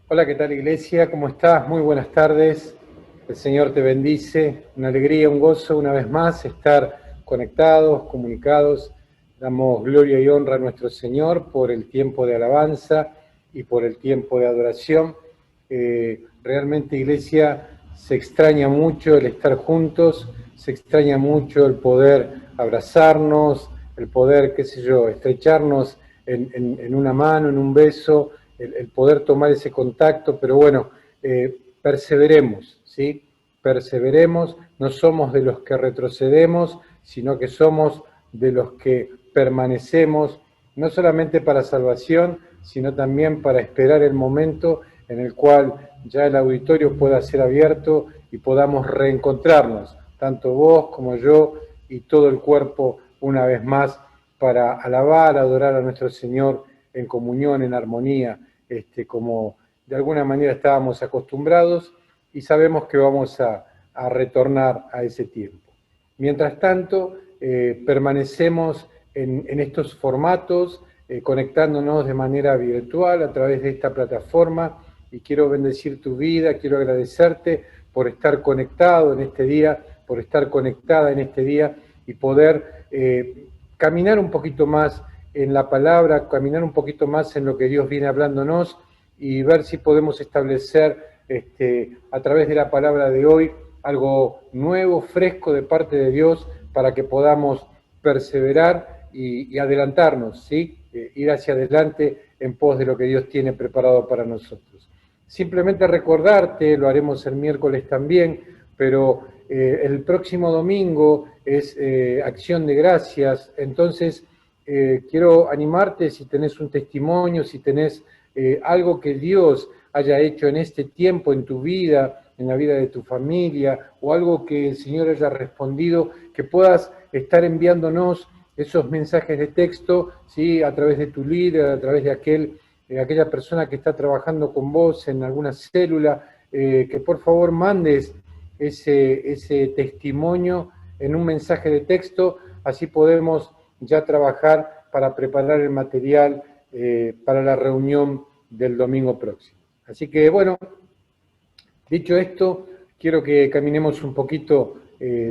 Hola, ¿qué tal, iglesia? ¿Cómo estás? Muy buenas tardes. El Señor te bendice. Una alegría, un gozo una vez más estar conectados, comunicados. Damos gloria y honra a nuestro Señor por el tiempo de alabanza y por el tiempo de adoración. Realmente, iglesia, se extraña mucho el estar juntos, se extraña mucho el poder abrazarnos, el poder, qué sé yo, estrecharnos en una mano, en un beso, el poder tomar ese contacto, pero bueno, perseveremos, ¿sí? Perseveremos, no somos de los que retrocedemos, sino que somos de los que permanecemos, no solamente para salvación, sino también para esperar el momento en el cual ya el auditorio pueda ser abierto y podamos reencontrarnos, tanto vos como yo y todo el cuerpo una vez más, para alabar, adorar a nuestro Señor en comunión, en armonía, como de alguna manera estábamos acostumbrados y sabemos que vamos a retornar a ese tiempo. Mientras tanto, permanecemos en estos formatos, conectándonos de manera virtual a través de esta plataforma, y quiero bendecir tu vida, quiero agradecerte por estar conectado en este día, por estar conectada en este día y poder caminar un poquito más en la palabra, caminar un poquito más en lo que Dios viene hablándonos y ver si podemos establecer a través de la palabra de hoy algo nuevo, fresco de parte de Dios para que podamos perseverar y adelantarnos, ¿sí? Ir hacia adelante en pos de lo que Dios tiene preparado para nosotros. Simplemente recordarte, lo haremos el miércoles también, pero el próximo domingo es Acción de Gracias, entonces quiero animarte si tenés un testimonio, si tenés algo que Dios haya hecho en este tiempo en tu vida, en la vida de tu familia, o algo que el Señor haya respondido, que puedas estar enviándonos esos mensajes de texto, ¿sí? A través de tu líder, a través de aquella persona que está trabajando con vos en alguna célula, que por favor mandes ese testimonio en un mensaje de texto, así podemos ya trabajar para preparar el material para la reunión del domingo próximo. Así que bueno, dicho esto, quiero que caminemos un poquito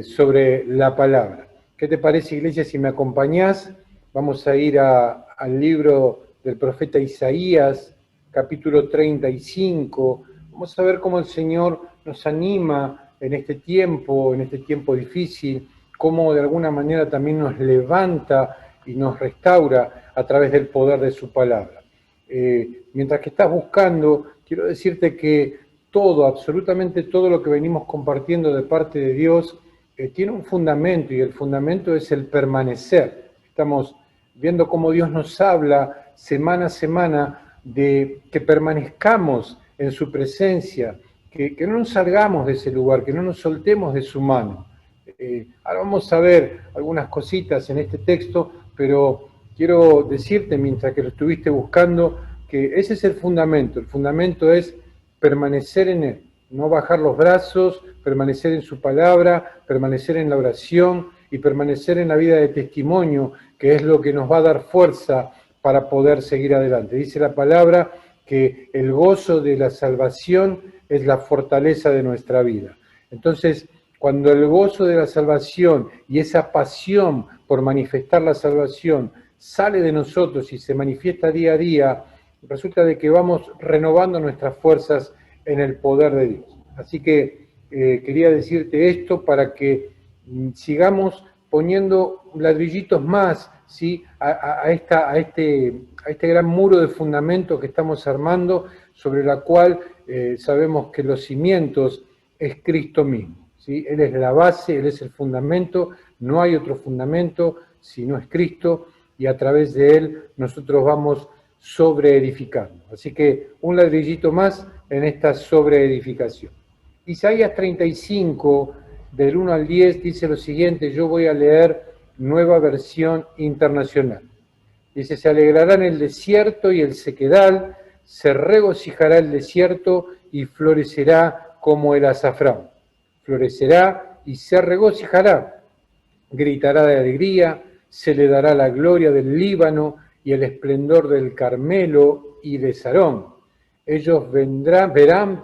sobre la palabra. ¿Qué te parece, iglesia, si me acompañás? Vamos a ir al libro del profeta Isaías, capítulo 35. Vamos a ver cómo el Señor nos anima en este tiempo difícil, cómo de alguna manera también nos levanta y nos restaura a través del poder de su palabra. Mientras que estás buscando, quiero decirte que todo, absolutamente todo lo que venimos compartiendo de parte de Dios tiene un fundamento, y el fundamento es el permanecer. Estamos viendo cómo Dios nos habla semana a semana de que permanezcamos en su presencia, que no nos salgamos de ese lugar, que no nos soltemos de su mano. Ahora vamos a ver algunas cositas en este texto, pero quiero decirte, mientras que lo estuviste buscando, que ese es el fundamento es permanecer en Él, no bajar los brazos, permanecer en su palabra, permanecer en la oración y permanecer en la vida de testimonio, que es lo que nos va a dar fuerza para poder seguir adelante. Dice la palabra que el gozo de la salvación es la fortaleza de nuestra vida. Entonces, cuando el gozo de la salvación y esa pasión por manifestar la salvación sale de nosotros y se manifiesta día a día, resulta de que vamos renovando nuestras fuerzas en el poder de Dios. Así que quería decirte esto para que sigamos poniendo ladrillitos más, ¿sí? a este gran muro de fundamento que estamos armando, sobre la cual sabemos que los cimientos es Cristo mismo, ¿sí? Él es la base, Él es el fundamento, no hay otro fundamento si no es Cristo, y a través de Él nosotros vamos sobreedificando. Así que un ladrillito más en esta sobreedificación. Isaías 35, del 1 al 10, dice lo siguiente, yo voy a leer Nueva Versión Internacional. Dice, se alegrará en el desierto y el sequedal, se regocijará el desierto y florecerá como el azafrán. Florecerá y se regocijará, gritará de alegría, se le dará la gloria del Líbano y el esplendor del Carmelo y de Sarón. Ellos verán,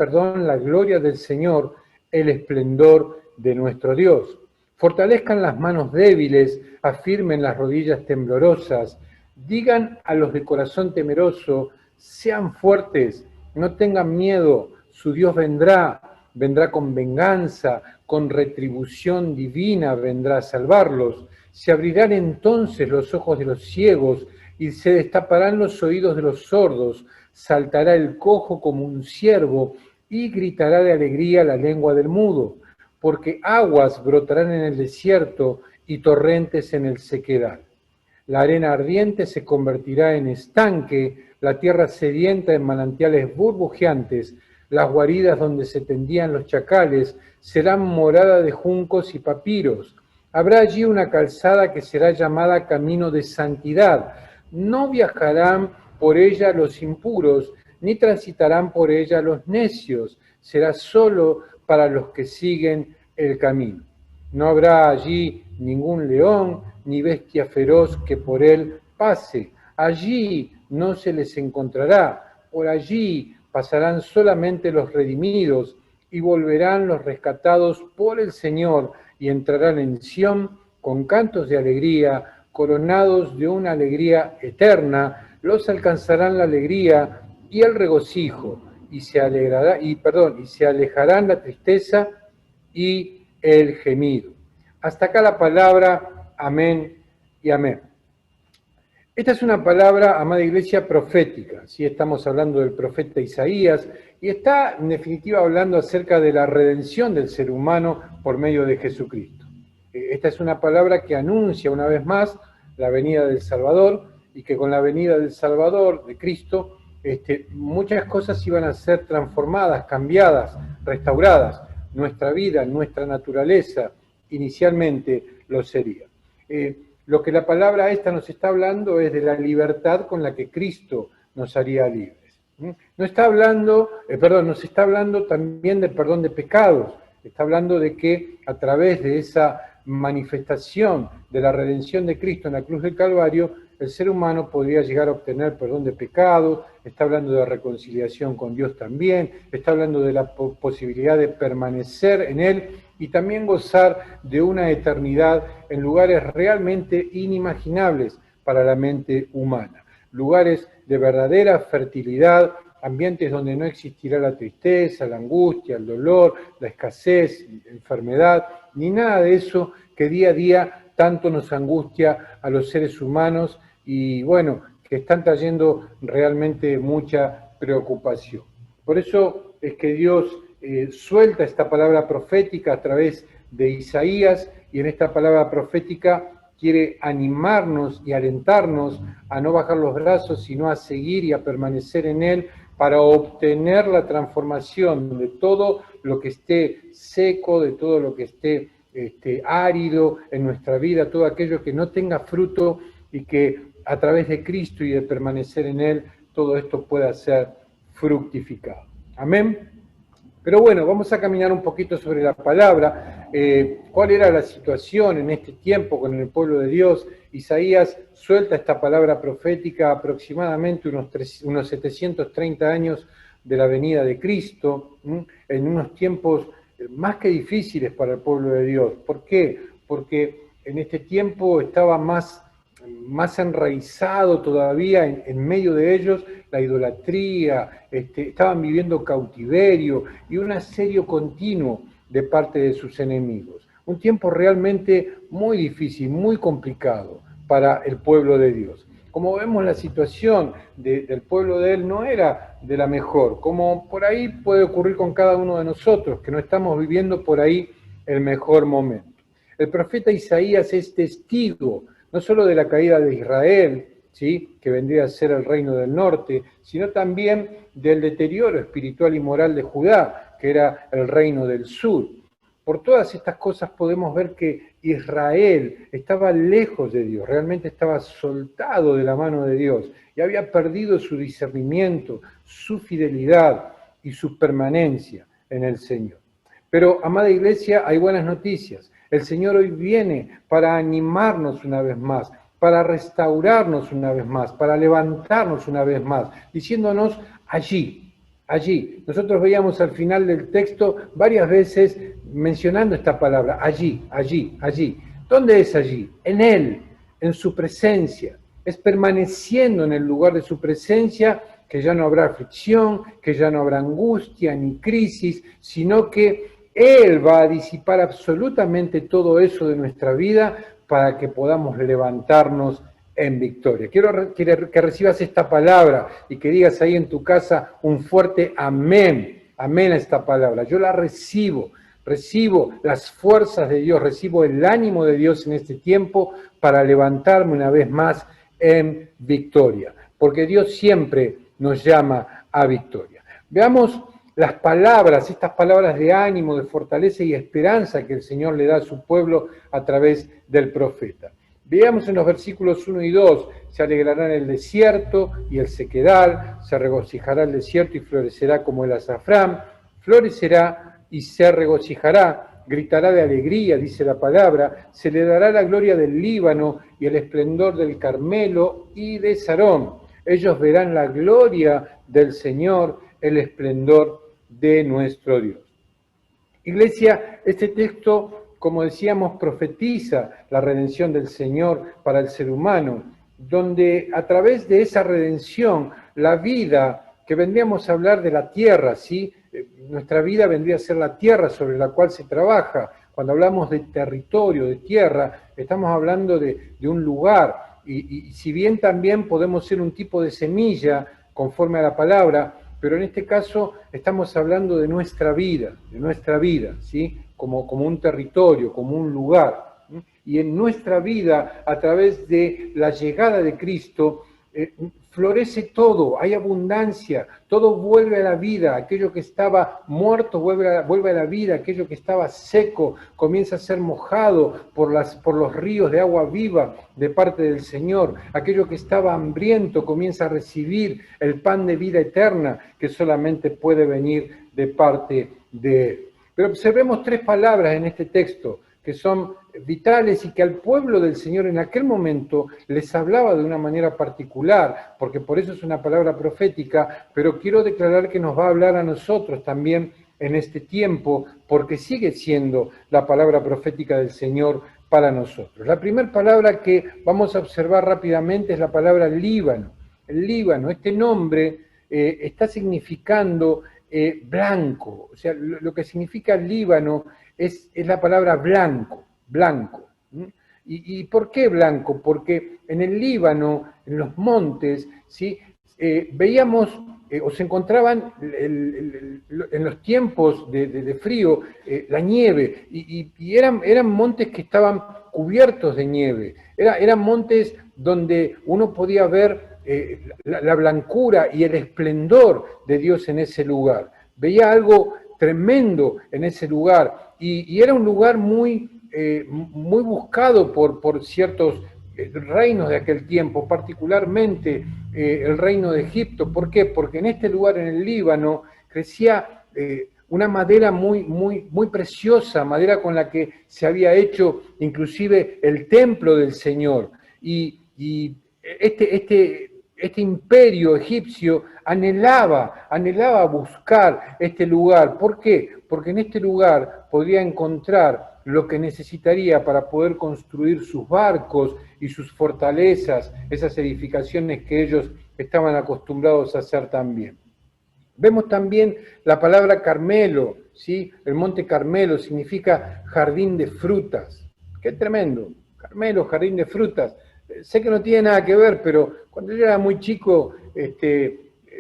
la gloria del Señor, el esplendor de nuestro Dios. Fortalezcan las manos débiles, afirmen las rodillas temblorosas, digan a los de corazón temeroso, sean fuertes, no tengan miedo, su Dios vendrá con venganza, con retribución divina vendrá a salvarlos. Se abrirán entonces los ojos de los ciegos y se destaparán los oídos de los sordos, saltará el cojo como un ciervo y gritará de alegría la lengua del mudo, porque aguas brotarán en el desierto y torrentes en el sequedal. La arena ardiente se convertirá en estanque, la tierra sedienta en manantiales burbujeantes, las guaridas donde se tendían los chacales serán morada de juncos y papiros. Habrá allí una calzada que será llamada camino de santidad. No viajarán por ella los impuros, ni transitarán por ella los necios. Será solo para los que siguen el camino. No habrá allí ningún león ni bestia feroz que por él pase. Allí no se les encontrará. Por allí pasarán solamente los redimidos y volverán los rescatados por el Señor y entrarán en Sión con cantos de alegría, coronados de una alegría eterna. Los alcanzarán la alegría y el regocijo y se alejarán la tristeza y el gemido. Hasta acá la palabra amén y amén. Esta es una palabra, amada iglesia, profética. ¿Sí? Estamos hablando del profeta Isaías y está en definitiva hablando acerca de la redención del ser humano por medio de Jesucristo. Esta es una palabra que anuncia una vez más la venida del Salvador y que con la venida del Salvador, de Cristo, muchas cosas iban a ser transformadas, cambiadas, restauradas. Nuestra vida, nuestra naturaleza, inicialmente lo sería. Lo que la palabra esta nos está hablando es de la libertad con la que Cristo nos haría libres. Nos está hablando también del perdón de pecados. Está hablando de que a través de esa manifestación de la redención de Cristo en la cruz del Calvario, el ser humano podría llegar a obtener perdón de pecados. Está hablando de reconciliación con Dios también, está hablando de la posibilidad de permanecer en Él y también gozar de una eternidad en lugares realmente inimaginables para la mente humana. Lugares de verdadera fertilidad, ambientes donde no existirá la tristeza, la angustia, el dolor, la escasez, la enfermedad, ni nada de eso que día a día tanto nos angustia a los seres humanos y bueno, que están trayendo realmente mucha preocupación. Por eso es que Dios suelta esta palabra profética a través de Isaías y en esta palabra profética quiere animarnos y alentarnos a no bajar los brazos, sino a seguir y a permanecer en Él para obtener la transformación de todo lo que esté seco, de todo lo que esté árido en nuestra vida, todo aquello que no tenga fruto y que a través de Cristo y de permanecer en Él, todo esto pueda ser fructificado. Amén. Pero bueno, vamos a caminar un poquito sobre la palabra. ¿Cuál era la situación en este tiempo con el pueblo de Dios? Isaías suelta esta palabra profética aproximadamente unos 730 años de la venida de Cristo, en unos tiempos más que difíciles para el pueblo de Dios. ¿Por qué? Porque en este tiempo estaba más enraizado todavía en medio de ellos la idolatría, estaban viviendo cautiverio y un asedio continuo de parte de sus enemigos. Un tiempo realmente muy difícil, muy complicado para el pueblo de Dios. Como vemos, la situación del pueblo de Él no era de la mejor, como por ahí puede ocurrir con cada uno de nosotros, que no estamos viviendo por ahí el mejor momento. El profeta Isaías es testigo no solo de la caída de Israel, ¿sí?, que vendría a ser el reino del norte, sino también del deterioro espiritual y moral de Judá, que era el reino del sur. Por todas estas cosas podemos ver que Israel estaba lejos de Dios, realmente estaba soltado de la mano de Dios y había perdido su discernimiento, su fidelidad y su permanencia en el Señor. Pero, amada iglesia, hay buenas noticias. El Señor hoy viene para animarnos una vez más, para restaurarnos una vez más, para levantarnos una vez más, diciéndonos allí, Allí. Nosotros veíamos al final del texto varias veces mencionando esta palabra, allí, allí, allí. ¿Dónde es allí? En Él, en su presencia. Es permaneciendo en el lugar de su presencia que ya no habrá aflicción, que ya no habrá angustia ni crisis, sino que Él va a disipar absolutamente todo eso de nuestra vida para que podamos levantarnos en victoria. Quiero que recibas esta palabra y que digas ahí en tu casa un fuerte amén. Amén a esta palabra. Yo la recibo. Recibo las fuerzas de Dios, recibo el ánimo de Dios en este tiempo para levantarme una vez más en victoria. Porque Dios siempre nos llama a victoria. Veamos las palabras, estas palabras de ánimo, de fortaleza y esperanza que el Señor le da a su pueblo a través del profeta. Veamos en los versículos 1 y 2, se alegrará en el desierto y el sequedal, se regocijará el desierto y florecerá como el azafrán, florecerá y se regocijará, gritará de alegría, dice la palabra, se le dará la gloria del Líbano y el esplendor del Carmelo y de Sarón. Ellos verán la gloria del Señor, el esplendor de nuestro Dios. Iglesia, este texto, como decíamos, profetiza la redención del Señor para el ser humano, donde a través de esa redención, la vida, que vendríamos a hablar de la tierra, ¿sí? Nuestra vida vendría a ser la tierra sobre la cual se trabaja. Cuando hablamos de territorio, de tierra, estamos hablando de un lugar, y si bien también podemos ser un tipo de semilla, conforme a la palabra, pero en este caso estamos hablando de nuestra vida, ¿sí? Como un territorio, como un lugar. Y en nuestra vida, a través de la llegada de Cristo, florece todo, hay abundancia, todo vuelve a la vida, aquello que estaba muerto vuelve a la vida, aquello que estaba seco comienza a ser mojado por los ríos de agua viva de parte del Señor, aquello que estaba hambriento comienza a recibir el pan de vida eterna que solamente puede venir de parte de Él. Pero observemos tres palabras en este texto que son vitales y que al pueblo del Señor en aquel momento les hablaba de una manera particular, porque por eso es una palabra profética, pero quiero declarar que nos va a hablar a nosotros también en este tiempo, porque sigue siendo la palabra profética del Señor para nosotros. La primera palabra que vamos a observar rápidamente es la palabra Líbano. El Líbano, este nombre está significando blanco, o sea, lo que significa Líbano es la palabra blanco, blanco. ¿Y por qué blanco? Porque en el Líbano, en los montes, ¿sí? Veíamos o se encontraban en los tiempos de frío la nieve y eran montes que estaban cubiertos de nieve, eran montes donde uno podía ver la blancura y el esplendor de Dios en ese lugar. Veía algo tremendo en ese lugar y era un lugar muy buscado por ciertos reinos de aquel tiempo, particularmente el reino de Egipto. ¿Por qué? Porque en este lugar, en el Líbano, crecía una madera muy preciosa, madera con la que se había hecho inclusive el templo del Señor. Y este imperio egipcio anhelaba buscar este lugar. ¿Por qué? Porque en este lugar podría encontrar lo que necesitaría para poder construir sus barcos y sus fortalezas, esas edificaciones que ellos estaban acostumbrados a hacer también. Vemos también la palabra Carmelo, ¿sí? El monte Carmelo significa jardín de frutas. ¡Qué tremendo! Carmelo, jardín de frutas. Sé que no tiene nada que ver, pero cuando yo era muy chico,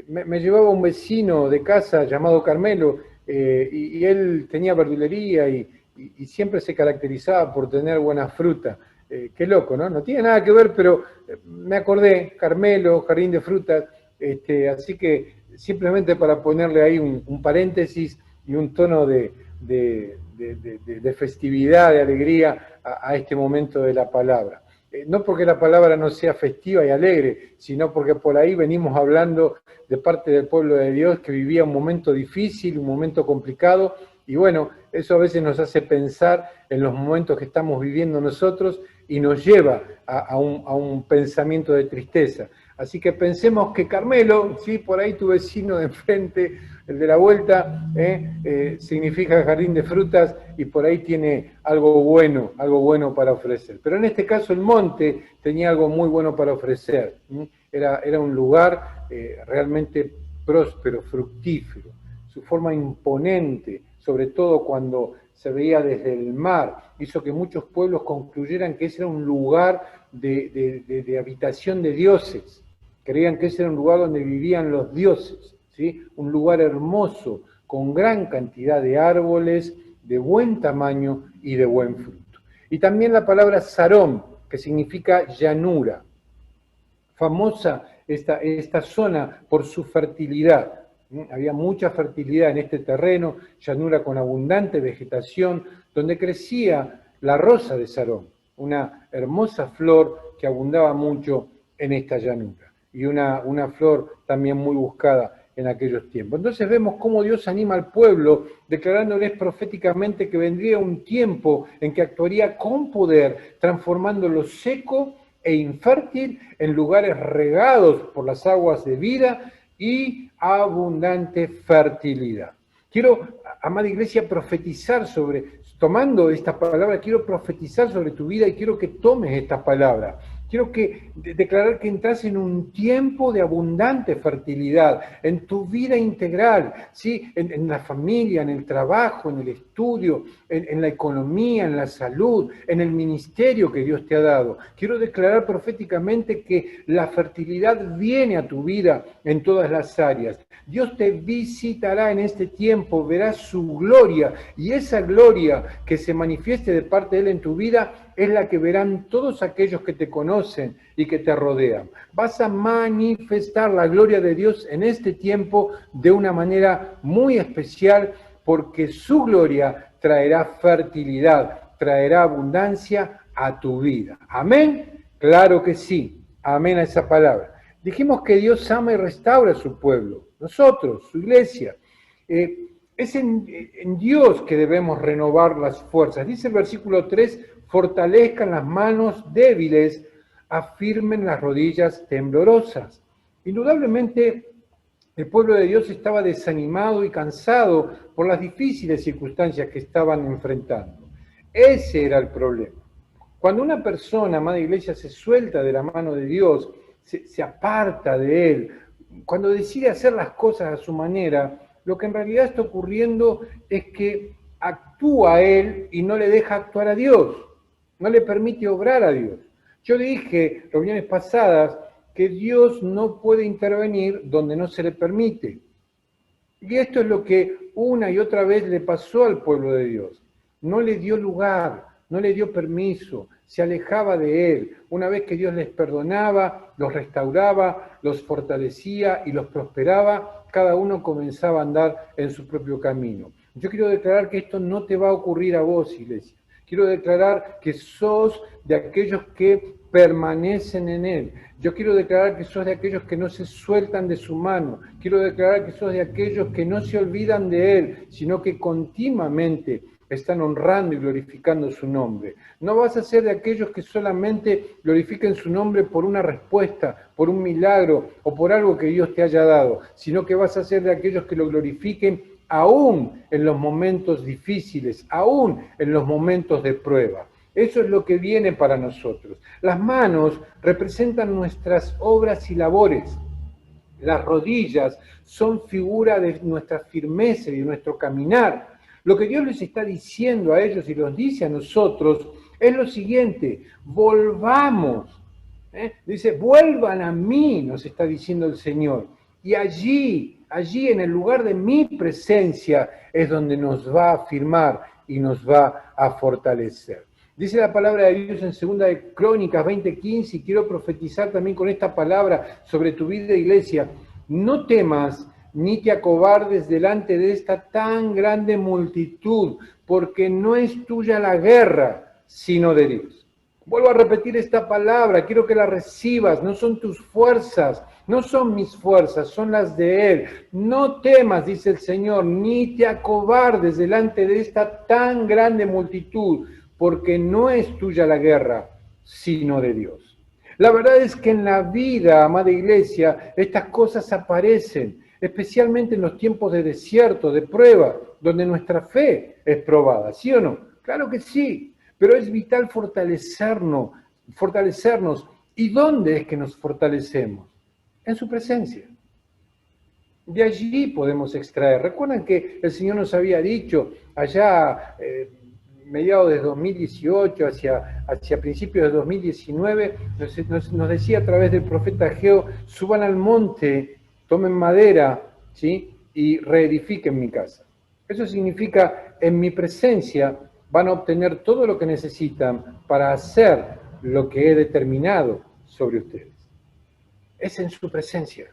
me llevaba un vecino de casa llamado Carmelo, y él tenía verdulería y siempre se caracterizaba por tener buena fruta. Qué loco, ¿no? No tiene nada que ver, pero me acordé, Carmelo, jardín de frutas, así que simplemente para ponerle ahí un paréntesis y un tono de festividad, de alegría a este momento de la palabra. No porque la palabra no sea festiva y alegre, sino porque por ahí venimos hablando de parte del pueblo de Dios que vivía un momento difícil, un momento complicado, y bueno, eso a veces nos hace pensar en los momentos que estamos viviendo nosotros y nos lleva a un pensamiento de tristeza. Así que pensemos que Carmelo, ¿sí? Por ahí tu vecino de enfrente, el de la vuelta, significa jardín de frutas y por ahí tiene algo bueno para ofrecer. Pero en este caso el monte tenía algo muy bueno para ofrecer. Era un lugar realmente próspero, fructífero. Su forma imponente, sobre todo cuando se veía desde el mar, hizo que muchos pueblos concluyeran que ese era un lugar de habitación de dioses. Creían que ese era un lugar donde vivían los dioses, ¿sí? Un lugar hermoso, con gran cantidad de árboles, de buen tamaño y de buen fruto. Y también la palabra Sarón, que significa llanura. Famosa esta zona por su fertilidad. Había mucha fertilidad en este terreno, llanura con abundante vegetación, donde crecía la rosa de Sarón, una hermosa flor que abundaba mucho en esta llanura, y una flor también muy buscada en aquellos tiempos. Entonces vemos cómo Dios anima al pueblo, declarándoles proféticamente que vendría un tiempo en que actuaría con poder, transformando lo seco e infértil en lugares regados por las aguas de vida y abundante fertilidad. Quiero, amada iglesia, tomando esta palabra, quiero profetizar sobre tu vida y quiero que tomes esta palabra. Quiero declarar que entras en un tiempo de abundante fertilidad, en tu vida integral, ¿sí? En la familia, en el trabajo, en el estudio, en la economía, en la salud, en el ministerio que Dios te ha dado. Quiero declarar proféticamente que la fertilidad viene a tu vida en todas las áreas. Dios te visitará en este tiempo, verás su gloria, y esa gloria que se manifieste de parte de Él en tu vida es la que verán todos aquellos que te conocen y que te rodean. Vas a manifestar la gloria de Dios en este tiempo de una manera muy especial, porque su gloria traerá fertilidad, traerá abundancia a tu vida. ¿Amén? Claro que sí. Amén a esa palabra. Dijimos que Dios ama y restaura a su pueblo, nosotros, su iglesia. Es en Dios que debemos renovar las fuerzas. Dice el versículo 3, fortalezcan las manos débiles, afirmen las rodillas temblorosas. Indudablemente, el pueblo de Dios estaba desanimado y cansado por las difíciles circunstancias que estaban enfrentando. Ese era el problema. Cuando una persona, amada iglesia, se suelta de la mano de Dios, se aparta de Él, cuando decide hacer las cosas a su manera, lo que en realidad está ocurriendo es que actúa Él y no le deja actuar a Dios, no le permite obrar a Dios. Yo dije, reuniones pasadas, que Dios no puede intervenir donde no se le permite. Y esto es lo que una y otra vez le pasó al pueblo de Dios. No le dio lugar, no le dio permiso, se alejaba de Él. Una vez que Dios les perdonaba, los restauraba, los fortalecía y los prosperaba, cada uno comenzaba a andar en su propio camino. Yo quiero declarar que esto no te va a ocurrir a vos, iglesia. Quiero declarar que sos de aquellos que permanecen en Él. Yo quiero declarar que sos de aquellos que no se sueltan de su mano. Quiero declarar que sos de aquellos que no se olvidan de Él, sino que continuamente están honrando y glorificando su nombre. No vas a ser de aquellos que solamente glorifiquen su nombre por una respuesta, por un milagro o por algo que Dios te haya dado, sino que vas a ser de aquellos que lo glorifiquen aún en los momentos difíciles, aún en los momentos de prueba. Eso es lo que viene para nosotros. Las manos representan nuestras obras y labores. Las rodillas son figura de nuestra firmeza y de nuestro caminar. Lo que Dios les está diciendo a ellos y los dice a nosotros es lo siguiente: volvamos. Dice, vuelvan a mí, nos está diciendo el Señor. Y allí en el lugar de mi presencia es donde nos va a afirmar y nos va a fortalecer. Dice la palabra de Dios en 2 de Crónicas 20:15, y quiero profetizar también con esta palabra sobre tu vida, iglesia. No temas ni te acobardes delante de esta tan grande multitud, porque no es tuya la guerra, sino de Dios. Vuelvo a repetir esta palabra, quiero que la recibas. No son tus fuerzas, no son mis fuerzas, son las de Él. No temas, dice el Señor, ni te acobardes delante de esta tan grande multitud, porque no es tuya la guerra, sino de Dios. La verdad es que en la vida, amada iglesia, estas cosas aparecen, especialmente en los tiempos de desierto, de prueba, donde nuestra fe es probada, ¿sí o no? Claro que sí, pero es vital fortalecernos. ¿Y dónde es que nos fortalecemos? En su presencia. De allí podemos extraer. Recuerdan que el Señor nos había dicho allá, mediados de 2018, hacia principios de 2019, nos decía a través del profeta Ageo: suban al monte, tomen madera, ¿sí? Y reedifiquen mi casa. Eso significa, en mi presencia van a obtener todo lo que necesitan para hacer lo que he determinado sobre ustedes. Es en su presencia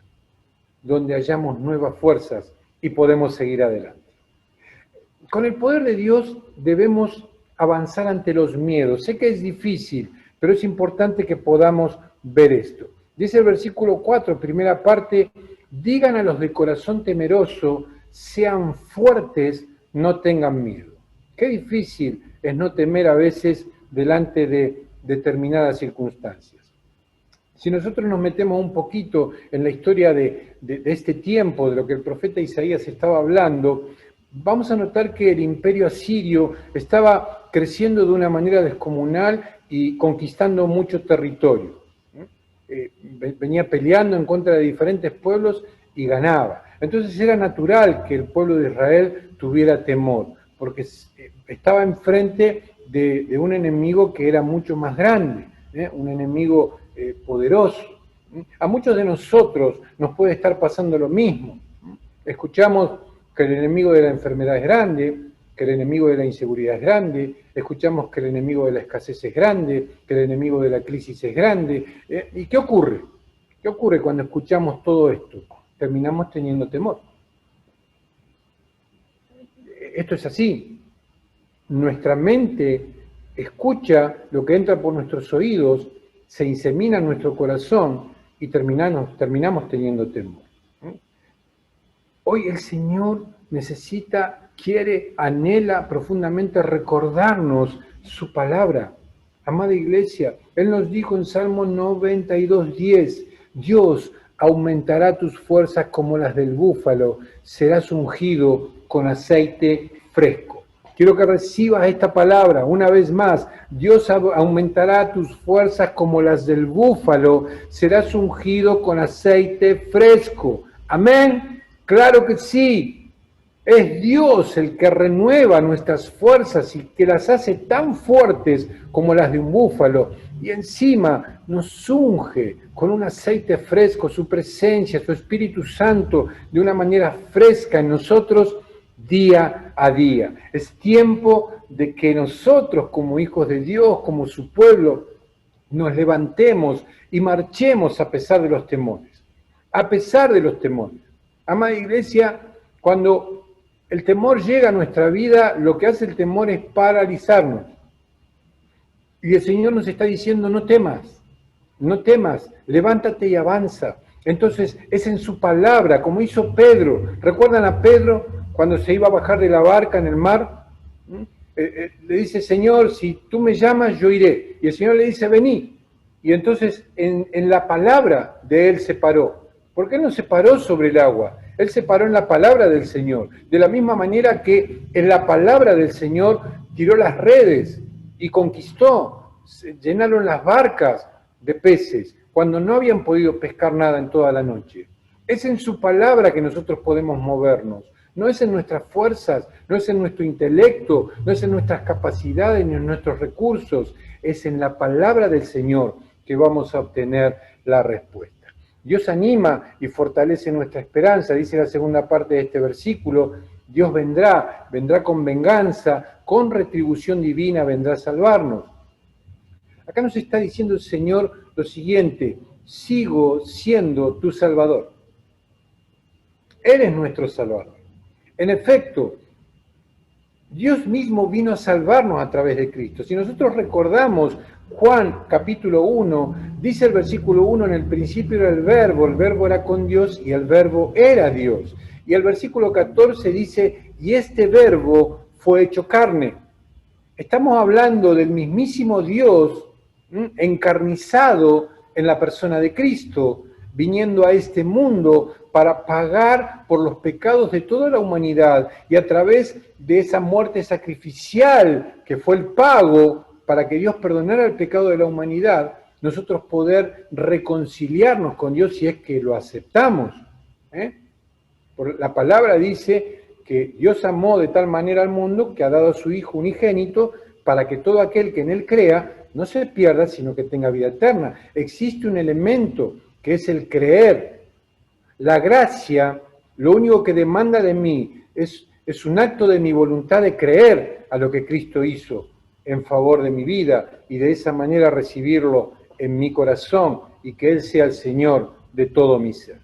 donde hallamos nuevas fuerzas y podemos seguir adelante. Con el poder de Dios debemos avanzar ante los miedos. Sé que es difícil, pero es importante que podamos ver esto. Dice el versículo 4, primera parte: digan a los de corazón temeroso, sean fuertes, no tengan miedo. Qué difícil es no temer a veces delante de determinadas circunstancias. Si nosotros nos metemos un poquito en la historia de este tiempo, de lo que el profeta Isaías estaba hablando, vamos a notar que el imperio asirio estaba creciendo de una manera descomunal y conquistando mucho territorio. Venía peleando en contra de diferentes pueblos y ganaba. Entonces era natural que el pueblo de Israel tuviera temor, porque estaba enfrente de un enemigo que era mucho más grande, un enemigo poderoso. A muchos de nosotros nos puede estar pasando lo mismo. Escuchamos que el enemigo de la enfermedad es grande, que el enemigo de la inseguridad es grande, escuchamos que el enemigo de la escasez es grande, que el enemigo de la crisis es grande. ¿Y qué ocurre? ¿Qué ocurre cuando escuchamos todo esto? Terminamos teniendo temor. Esto es así. Nuestra mente escucha lo que entra por nuestros oídos, se insemina en nuestro corazón y terminamos teniendo temor. Hoy el Señor quiere, anhela profundamente recordarnos su palabra. Amada iglesia, Él nos dijo en Salmo 92:10, Dios aumentará tus fuerzas como las del búfalo, serás ungido con aceite fresco. Quiero que recibas esta palabra una vez más. Dios aumentará tus fuerzas como las del búfalo, serás ungido con aceite fresco. Amén. Claro que sí. Es Dios el que renueva nuestras fuerzas y que las hace tan fuertes como las de un búfalo. Y encima nos unge con un aceite fresco, su presencia, su Espíritu Santo, de una manera fresca en nosotros día a día. Es tiempo de que nosotros, como hijos de Dios, como su pueblo, nos levantemos y marchemos a pesar de los temores. A pesar de los temores. Amada iglesia, cuando el temor llega a nuestra vida, lo que hace el temor es paralizarnos. Y el Señor nos está diciendo: no temas, no temas, levántate y avanza. Entonces es en su palabra, como hizo Pedro. ¿Recuerdan a Pedro cuando se iba a bajar de la barca en el mar? Le dice: Señor, si tú me llamas, yo iré. Y el Señor le dice: vení. Y entonces en la palabra de él se paró. ¿Por qué no se paró sobre el agua? Él se paró en la palabra del Señor. De la misma manera que en la palabra del Señor tiró las redes y conquistó. Se llenaron las barcas de peces cuando no habían podido pescar nada en toda la noche. Es en su palabra que nosotros podemos movernos. No es en nuestras fuerzas, no es en nuestro intelecto, no es en nuestras capacidades ni en nuestros recursos. Es en la palabra del Señor que vamos a obtener la respuesta. Dios anima y fortalece nuestra esperanza, dice la segunda parte de este versículo. Dios vendrá con venganza, con retribución divina vendrá a salvarnos. Acá nos está diciendo el Señor lo siguiente: sigo siendo tu Salvador. Él es nuestro Salvador. En efecto, Dios mismo vino a salvarnos a través de Cristo. Si nosotros recordamos Juan capítulo 1, dice el versículo 1, en el principio era el verbo era con Dios y el verbo era Dios. Y el versículo 14 dice: y este verbo fue hecho carne. Estamos hablando del mismísimo Dios encarnizado en la persona de Cristo, viniendo a este mundo para pagar por los pecados de toda la humanidad y a través de esa muerte sacrificial que fue el pago para que Dios perdonara el pecado de la humanidad, nosotros poder reconciliarnos con Dios si es que lo aceptamos. La palabra dice que Dios amó de tal manera al mundo que ha dado a su Hijo unigénito para que todo aquel que en Él crea no se pierda, sino que tenga vida eterna. Existe un elemento que es el creer. La gracia, lo único que demanda de mí es un acto de mi voluntad de creer a lo que Cristo hizo en favor de mi vida y de esa manera recibirlo en mi corazón y que Él sea el Señor de todo mi ser.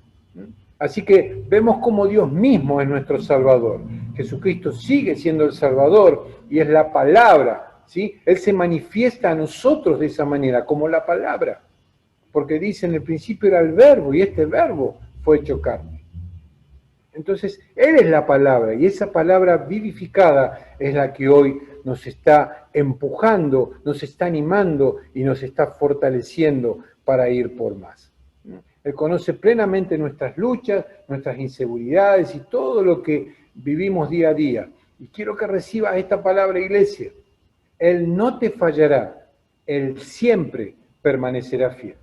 Así que vemos cómo Dios mismo es nuestro Salvador. Jesucristo sigue siendo el Salvador y es la palabra, ¿sí? Él se manifiesta a nosotros de esa manera, como la palabra. Porque dice, en el principio era el verbo y este verbo fue hecho carne. Entonces, Él es la palabra y esa palabra vivificada es la que hoy nos está empujando, nos está animando y nos está fortaleciendo para ir por más. Él conoce plenamente nuestras luchas, nuestras inseguridades y todo lo que vivimos día a día. Y quiero que recibas esta palabra, iglesia. Él no te fallará, Él siempre permanecerá fiel.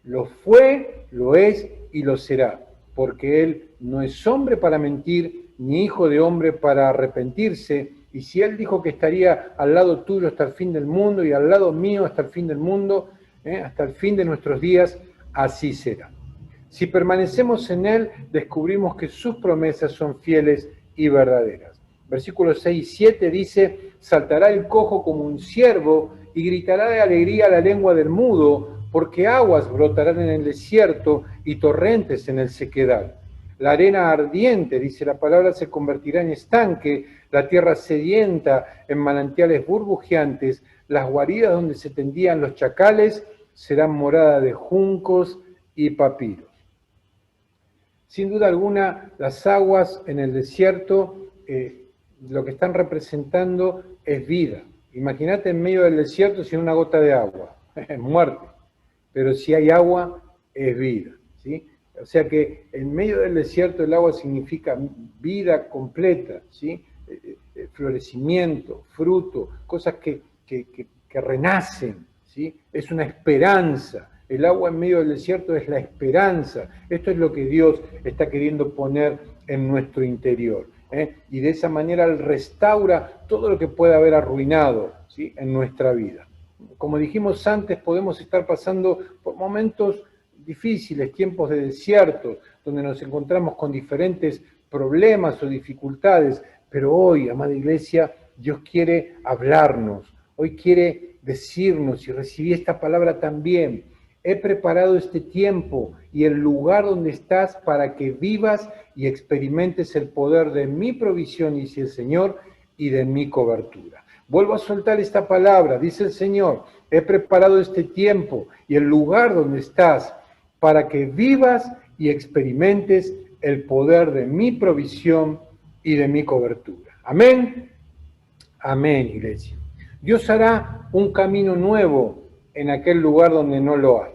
Lo fue, lo es y lo será, porque Él no es hombre para mentir, ni hijo de hombre para arrepentirse. Y si Él dijo que estaría al lado tuyo hasta el fin del mundo y al lado mío hasta el fin del mundo, hasta el fin de nuestros días, así será. Si permanecemos en Él, descubrimos que sus promesas son fieles y verdaderas. Versículos 6 y 7 dice, saltará el cojo como un ciervo y gritará de alegría la lengua del mudo, porque aguas brotarán en el desierto y torrentes en el sequedal. La arena ardiente, dice la palabra, se convertirá en estanque, la tierra sedienta en manantiales burbujeantes, las guaridas donde se tendían los chacales serán morada de juncos y papiros. Sin duda alguna, las aguas en el desierto lo que están representando es vida. Imagínate en medio del desierto sin una gota de agua, es muerte. Pero si hay agua, es vida, ¿sí? O sea que en medio del desierto el agua significa vida completa, ¿sí? Florecimiento, fruto, cosas que renacen, ¿sí? Es una esperanza. El agua en medio del desierto es la esperanza. Esto es lo que Dios está queriendo poner en nuestro interior. Y de esa manera Él restaura todo lo que pueda haber arruinado, ¿sí? En nuestra vida. Como dijimos antes, podemos estar pasando por momentos difíciles, tiempos de desierto, donde nos encontramos con diferentes problemas o dificultades, pero hoy, amada iglesia, Dios quiere hablarnos, hoy quiere decirnos, y recibí esta palabra también, he preparado este tiempo y el lugar donde estás para que vivas y experimentes el poder de mi provisión, dice el Señor, y de mi cobertura. Vuelvo a soltar esta palabra, dice el Señor, he preparado este tiempo y el lugar donde estás para que vivas y experimentes el poder de mi provisión y de mi cobertura. Amén. Amén, iglesia. Dios hará un camino nuevo en aquel lugar donde no lo hay.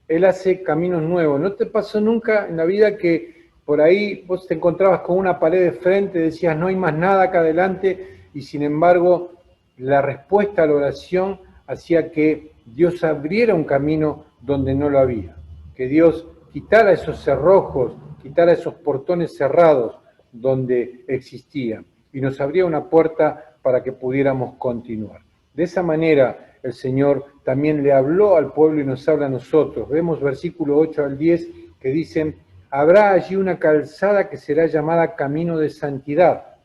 Él hace caminos nuevos. ¿No te pasó nunca en la vida que por ahí vos te encontrabas con una pared de frente, decías no hay más nada acá adelante, y sin embargo la respuesta a la oración hacía que Dios abriera un camino donde no lo había? Que Dios quitara esos cerrojos, quitara esos portones cerrados donde existían y nos abría una puerta para que pudiéramos continuar. De esa manera el Señor también le habló al pueblo y nos habla a nosotros. Vemos versículo 8 al 10 que dicen, habrá allí una calzada que será llamada camino de santidad.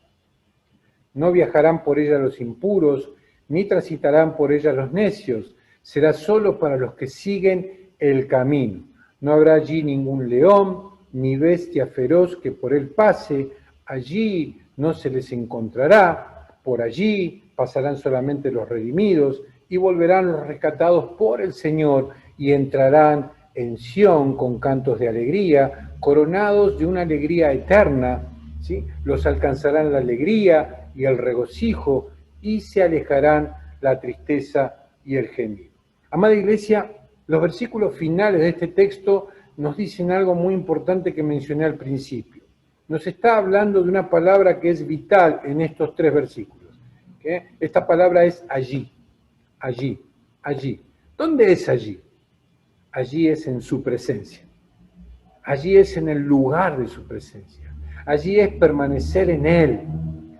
No viajarán por ella los impuros, ni transitarán por ella los necios. Será solo para los que siguen el camino. No habrá allí ningún león, ni bestia feroz que por él pase. Allí no se les encontrará. Por allí pasarán solamente los redimidos y volverán los rescatados por el Señor y entrarán en Sión con cantos de alegría, coronados de una alegría eterna, ¿sí? Los alcanzarán la alegría y el regocijo y se alejarán la tristeza y el gemido. Amada iglesia, Los versículos finales de este texto nos dicen algo muy importante que mencioné al principio. Nos está hablando de una palabra que es vital en estos 3 versículos. ¿Okay? Esta palabra es allí, allí, allí. ¿Dónde es allí? Allí es en su presencia. Allí es en el lugar de su presencia. Allí es permanecer en Él.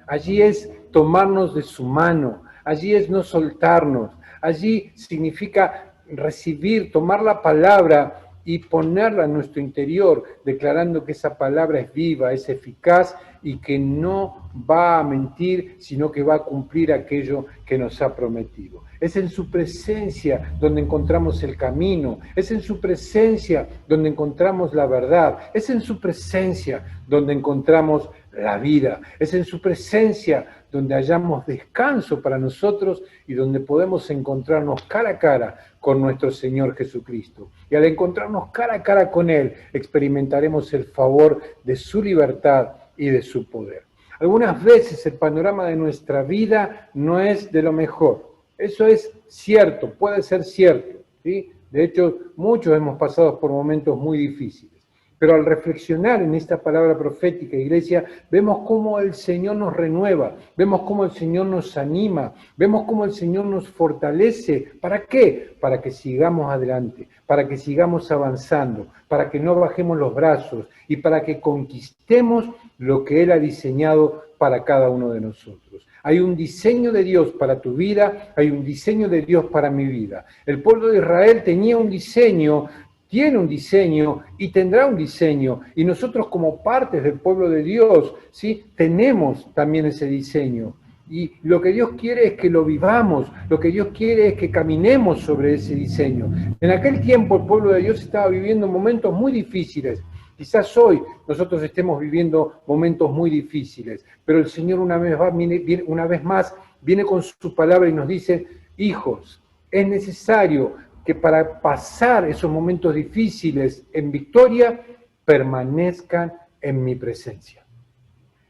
Allí es tomarnos de su mano. Allí es no soltarnos. Allí significa recibir, tomar la palabra y ponerla en nuestro interior, declarando que esa palabra es viva, es eficaz y que no va a mentir, sino que va a cumplir aquello que nos ha prometido. Es en su presencia donde encontramos el camino, es en su presencia donde encontramos la verdad, es en su presencia donde encontramos la vida, es en su presencia donde hallamos descanso para nosotros y donde podemos encontrarnos cara a cara con nuestro Señor Jesucristo. Y al encontrarnos cara a cara con Él, experimentaremos el favor de su libertad y de su poder. Algunas veces el panorama de nuestra vida no es de lo mejor. Eso es cierto, puede ser cierto, ¿sí? De hecho, muchos hemos pasado por momentos muy difíciles. Pero al reflexionar en esta palabra profética, iglesia, vemos cómo el Señor nos renueva, vemos cómo el Señor nos anima, vemos cómo el Señor nos fortalece. ¿Para qué? Para que sigamos adelante, para que sigamos avanzando, para que no bajemos los brazos y para que conquistemos lo que Él ha diseñado para cada uno de nosotros. Hay un diseño de Dios para tu vida, hay un diseño de Dios para mi vida. El pueblo de Israel tenía un diseño, tiene un diseño y tendrá un diseño. Y nosotros como partes del pueblo de Dios, ¿sí? Tenemos también ese diseño. Y lo que Dios quiere es que lo vivamos, lo que Dios quiere es que caminemos sobre ese diseño. En aquel tiempo el pueblo de Dios estaba viviendo momentos muy difíciles. Quizás hoy nosotros estemos viviendo momentos muy difíciles, pero el Señor una vez más viene con su palabra y nos dice: hijos, es necesario que para pasar esos momentos difíciles en victoria, permanezcan en mi presencia.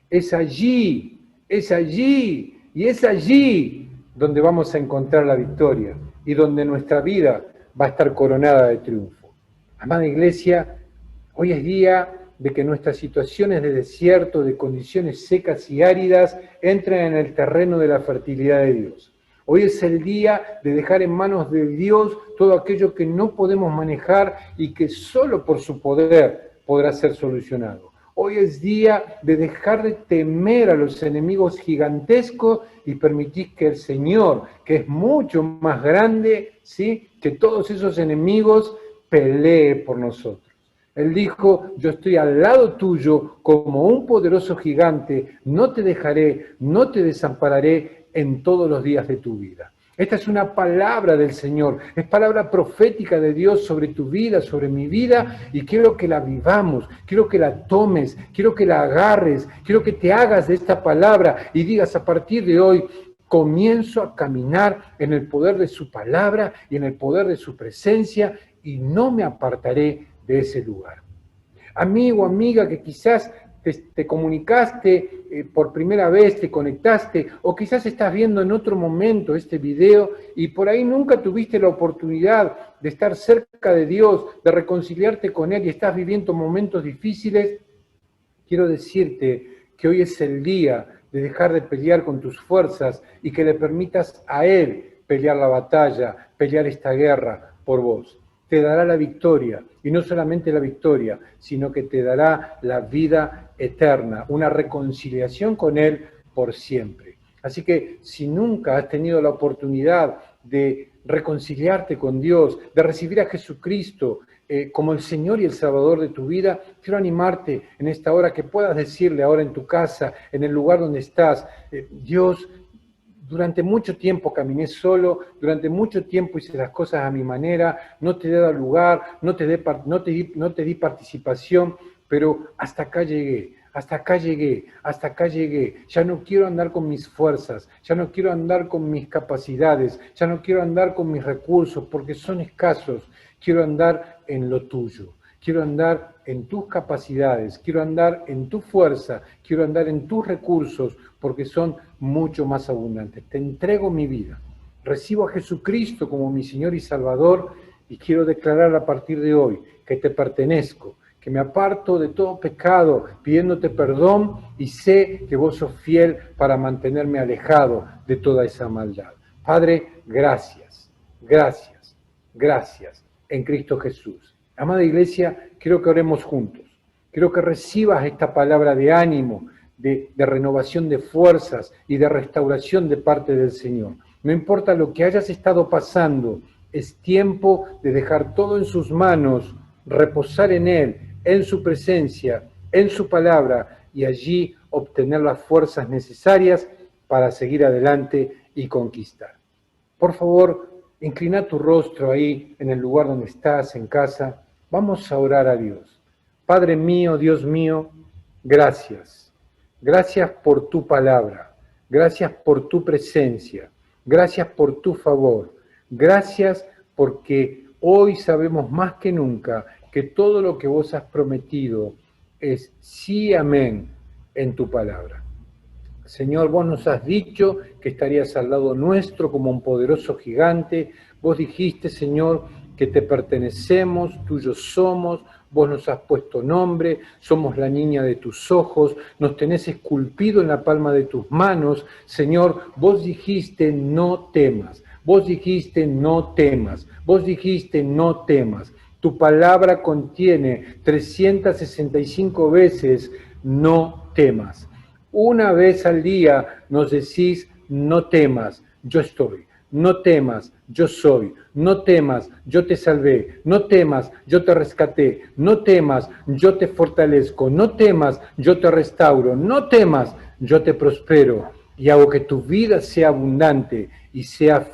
Es allí y es allí donde vamos a encontrar la victoria y donde nuestra vida va a estar coronada de triunfo. Amada iglesia, hoy es día de que nuestras situaciones de desierto, de condiciones secas y áridas, entren en el terreno de la fertilidad de Dios. Hoy es el día de dejar en manos de Dios todo aquello que no podemos manejar y que solo por su poder podrá ser solucionado. Hoy es día de dejar de temer a los enemigos gigantescos y permitir que el Señor, que es mucho más grande, ¿sí?, que todos esos enemigos, pelee por nosotros. Él dijo: yo estoy al lado tuyo como un poderoso gigante, no te dejaré, no te desampararé en todos los días de tu vida. Esta es una palabra del Señor, es palabra profética de Dios sobre tu vida, sobre mi vida, y quiero que la vivamos, quiero que la tomes, quiero que la agarres, quiero que te hagas de esta palabra y digas: a partir de hoy comienzo a caminar en el poder de su palabra y en el poder de su presencia y no me apartaré de ese lugar. Amigo, amiga, que quizás te comunicaste por primera vez, te conectaste, o quizás estás viendo en otro momento este video y por ahí nunca tuviste la oportunidad de estar cerca de Dios, de reconciliarte con Él y estás viviendo momentos difíciles, quiero decirte que hoy es el día de dejar de pelear con tus fuerzas y que le permitas a Él pelear la batalla, pelear esta guerra por vos. Te dará la victoria, y no solamente la victoria, sino que te dará la vida eterna, una reconciliación con Él por siempre. Así que si nunca has tenido la oportunidad de reconciliarte con Dios, de recibir a Jesucristo como el Señor y el Salvador de tu vida, quiero animarte en esta hora que puedas decirle ahora en tu casa, en el lugar donde estás: Dios, durante mucho tiempo caminé solo, durante mucho tiempo hice las cosas a mi manera, no te he dado lugar, no te di participación, pero hasta acá llegué, hasta acá llegué, hasta acá llegué. Ya no quiero andar con mis fuerzas, ya no quiero andar con mis capacidades, ya no quiero andar con mis recursos porque son escasos. Quiero andar en lo tuyo. Quiero andar en tus capacidades, quiero andar en tu fuerza, quiero andar en tus recursos, porque son mucho más abundantes. Te entrego mi vida. Recibo a Jesucristo como mi Señor y Salvador y quiero declarar a partir de hoy que te pertenezco, que me aparto de todo pecado, pidiéndote perdón y sé que vos sos fiel para mantenerme alejado de toda esa maldad. Padre, gracias, gracias, gracias en Cristo Jesús. Amada Iglesia, quiero que oremos juntos. Quiero que recibas esta palabra de ánimo, de renovación de fuerzas y de restauración de parte del Señor. No importa lo que hayas estado pasando, es tiempo de dejar todo en sus manos, reposar en Él, en su presencia, en su palabra y allí obtener las fuerzas necesarias para seguir adelante y conquistar. Por favor, inclina tu rostro ahí en el lugar donde estás, en casa. Vamos a orar a Dios. Padre mío, Dios mío, gracias. Gracias por tu palabra. Gracias por tu presencia. Gracias por tu favor. Gracias porque hoy sabemos más que nunca que todo lo que vos has prometido es sí, amén, en tu palabra. Señor, vos nos has dicho que estarías al lado nuestro como un poderoso gigante. Vos dijiste, Señor, que te pertenecemos, tuyos somos. Vos nos has puesto nombre, somos la niña de tus ojos, nos tenés esculpido en la palma de tus manos. Señor, vos dijiste no temas, vos dijiste no temas, vos dijiste no temas. Tu palabra contiene 365 veces no temas. Una vez al día nos decís no temas, yo estoy. No temas, yo soy. No temas, yo te salvé. No temas, yo te rescaté. No temas, yo te fortalezco. No temas, yo te restauro. No temas, yo te prospero. Y hago que tu vida sea abundante y sea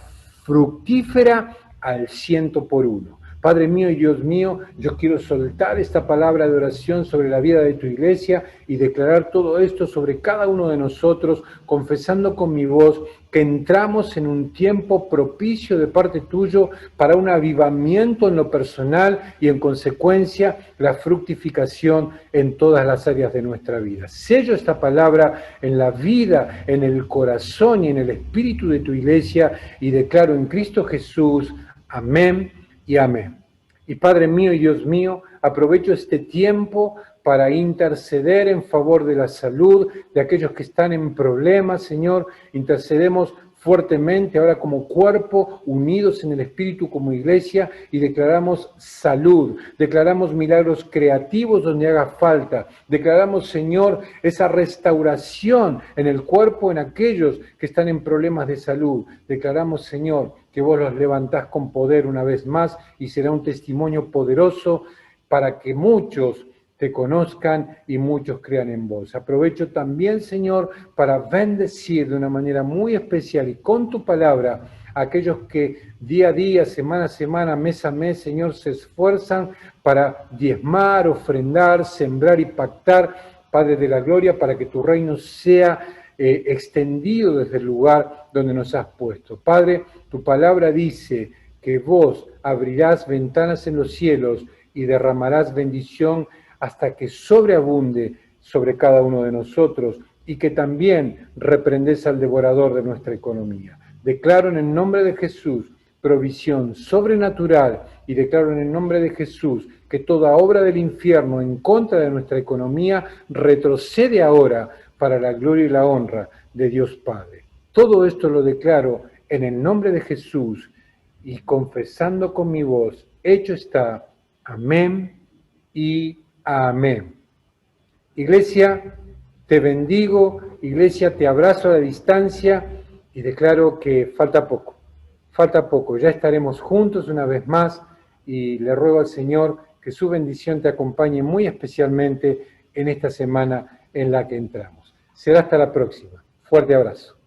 fructífera al 100%. Padre mío y Dios mío, yo quiero soltar esta palabra de oración sobre la vida de tu iglesia y declarar todo esto sobre cada uno de nosotros, confesando con mi voz que entramos en un tiempo propicio de parte tuyo para un avivamiento en lo personal y en consecuencia la fructificación en todas las áreas de nuestra vida. Sello esta palabra en la vida, en el corazón y en el espíritu de tu iglesia y declaro en Cristo Jesús, amén y amén. Y Padre mío y Dios mío, aprovecho este tiempo para interceder en favor de la salud de aquellos que están en problemas, Señor. Intercedemos fuertemente ahora como cuerpo, unidos en el Espíritu como iglesia, y declaramos salud, declaramos milagros creativos donde haga falta, declaramos, Señor, esa restauración en el cuerpo en aquellos que están en problemas de salud. Declaramos, Señor, que vos los levantás con poder una vez más y será un testimonio poderoso para que muchos te conozcan y muchos crean en vos. Aprovecho también, Señor, para bendecir de una manera muy especial y con tu palabra a aquellos que día a día, semana a semana, mes a mes, Señor, se esfuerzan para diezmar, ofrendar, sembrar y pactar, Padre de la gloria, para que tu reino sea extendido desde el lugar donde nos has puesto. Padre, tu palabra dice que vos abrirás ventanas en los cielos y derramarás bendición hasta que sobreabunde sobre cada uno de nosotros y que también reprendes al devorador de nuestra economía. Declaro en el nombre de Jesús provisión sobrenatural y declaro en el nombre de Jesús que toda obra del infierno en contra de nuestra economía retrocede ahora para la gloria y la honra de Dios Padre. Todo esto lo declaro en el nombre de Jesús y confesando con mi voz, hecho está, amén y amén. Iglesia, te bendigo, iglesia, te abrazo a la distancia y declaro que falta poco, ya estaremos juntos una vez más y le ruego al Señor que su bendición te acompañe muy especialmente en esta semana en la que entramos. Será hasta la próxima. Fuerte abrazo.